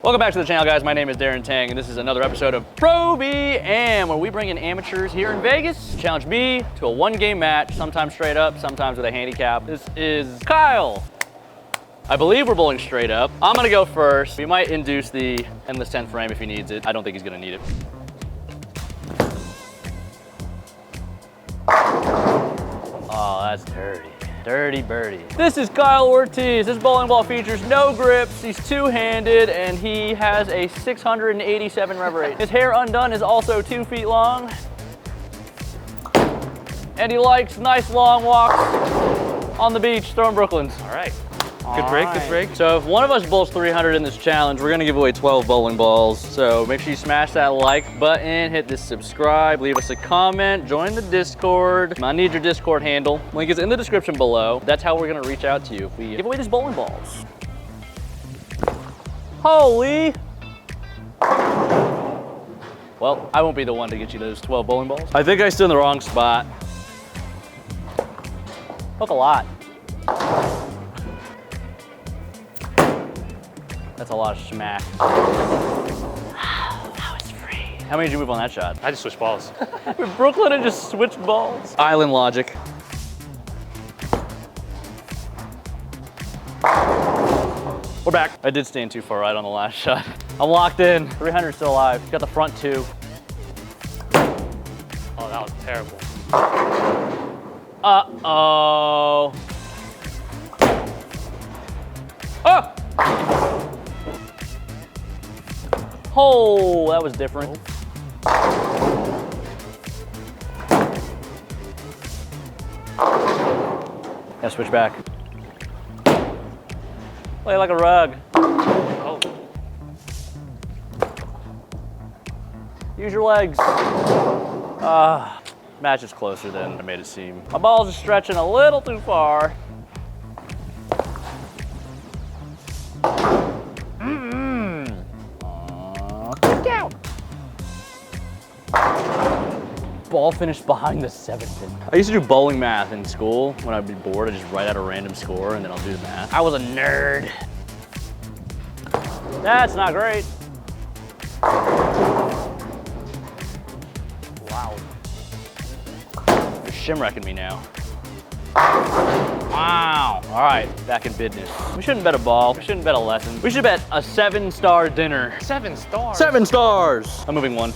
Welcome back to the channel, guys. My name is Darren Tang, and this is another episode of Pro V-Am, where we bring in amateurs here in Vegas, challenge me to a one-game match, sometimes straight up, sometimes with a handicap. This is Kyle. I believe we're bowling straight up. I'm gonna go first. We might induce the endless 10 frame if he needs it. I don't think he's gonna need it. Oh, that's dirty. Dirty birdie. This is Kyle Ortiz. This bowling ball features no grips. He's two-handed and he has a 687 rev rate. His hair undone is also 2 feet long. And he likes nice long walks on the beach, throwing Brooklyns. All right. Good break, good break. So if one of us bowls 300 in this challenge, we're gonna give away 12 bowling balls. So make sure you smash that like button, hit the subscribe, leave us a comment, join the Discord. I need your Discord handle. Link is in the description below. That's how we're gonna reach out to you if we give away these bowling balls. Holy. Well, I won't be the one to get you those 12 bowling balls. I think I stood in the wrong spot. Hook a lot. That's a lot of smack. That was free. How many did you move on that shot? I just switched balls. With Brooklyn and just switched balls. Island logic. We're back. I did stand too far right on the last shot. I'm locked in. 300 still alive. Got the front two. Oh, that was terrible. Uh-oh. Oh! Oh, that was different. Gotta switch back. Play like a rug. Oh. Use your legs. Match is closer than I made it seem. My ball's just stretching a little too far. Ball finished behind the 7 pin. I used to do bowling math in school. When I'd be bored, I'd just write out a random score and then I'll do the math. I was a nerd. That's not great. Wow. You're shimwrecking me now. Wow. All right, back in business. We shouldn't bet a ball. We shouldn't bet a lesson. We should bet a 7-star dinner. 7 stars? 7 stars. I'm moving one.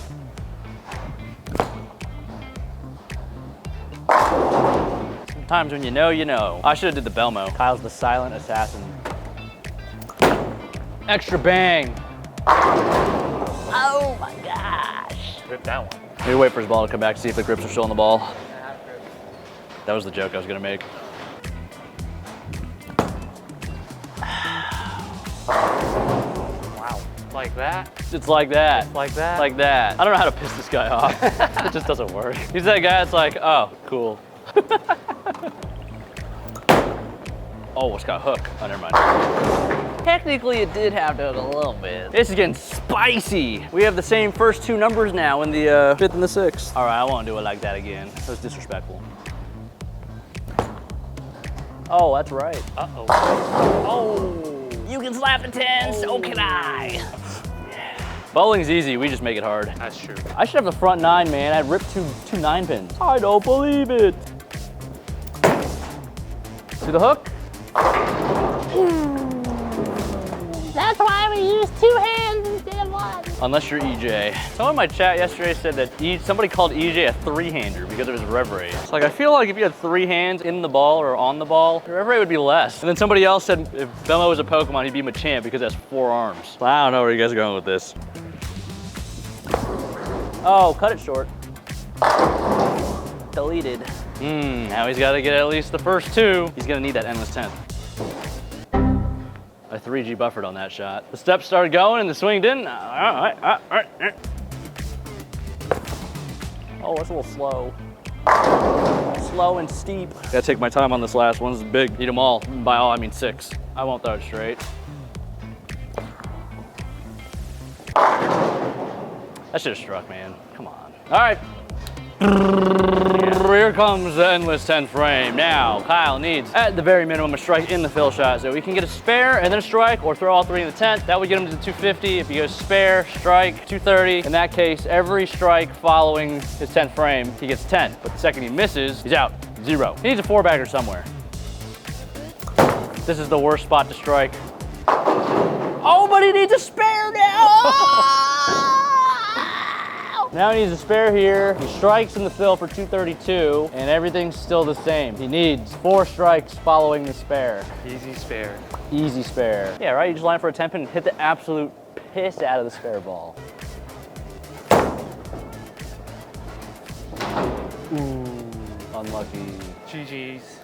Sometimes when you know, you know. I should have did the Belmo. Kyle's the silent assassin. Extra bang. Oh my gosh. Rip that one. Maybe wait for his ball to come back, see if the grips are still on the ball. That was the joke I was gonna make. Wow. Like that? It's like that. Like that? Like that. I don't know how to piss this guy off. It just doesn't work. He's that guy that's like, oh, cool. Oh, it's got a hook. Oh, never mind. Technically, it did have to hook a little bit. This is getting spicy. We have the same first 2 numbers now in the 5th and the 6th. All right, I won't do it like that again. That was disrespectful. Oh, that's right. Uh-oh. Oh. You can slap the 10, so can I. Bowling's easy, we just make it hard. That's true. I should have the front 9, man. I ripped two 9 pins. I don't believe it. To the hook. That's why we use 2 hands instead of 1. Unless you're EJ. Someone in my chat yesterday said that somebody called EJ a 3-hander because of his rev rate. It's like, I feel like if you had 3 hands in the ball or on the ball, your rev rate would be less. And then somebody else said if Belmo was a Pokemon, he'd be Machamp because it has 4 arms. So I don't know where you guys are going with this. Oh, cut it short. Deleted. Now he's got to get at least the first 2. He's going to need that endless 10th. I 3G buffered on that shot. The steps started going and the swing didn't. Oh, that's a little slow. Slow and steep. Gotta take my time on this last one. This is big. Need them all. By all, I mean 6. I won't throw it straight. That should have struck, man. Come on. All right. here comes the endless 10th frame. Now, Kyle needs, at the very minimum, a strike in the fill shot. So we can get a spare and then a strike, or throw all three in the 10th. That would get him to the 250. If he goes spare, strike, 230. In that case, every strike following his 10th frame, he gets 10. But the second he misses, he's out, 0. He needs a 4-bagger somewhere. This is the worst spot to strike. Oh, but he needs a spare now! Now he needs a spare here. He strikes in the fill for 232, and everything's still the same. He needs 4 strikes following the spare. Easy spare. Easy spare. Yeah, right? You just line for a 10 pin and hit the absolute piss out of the spare ball. Ooh, unlucky. GG's.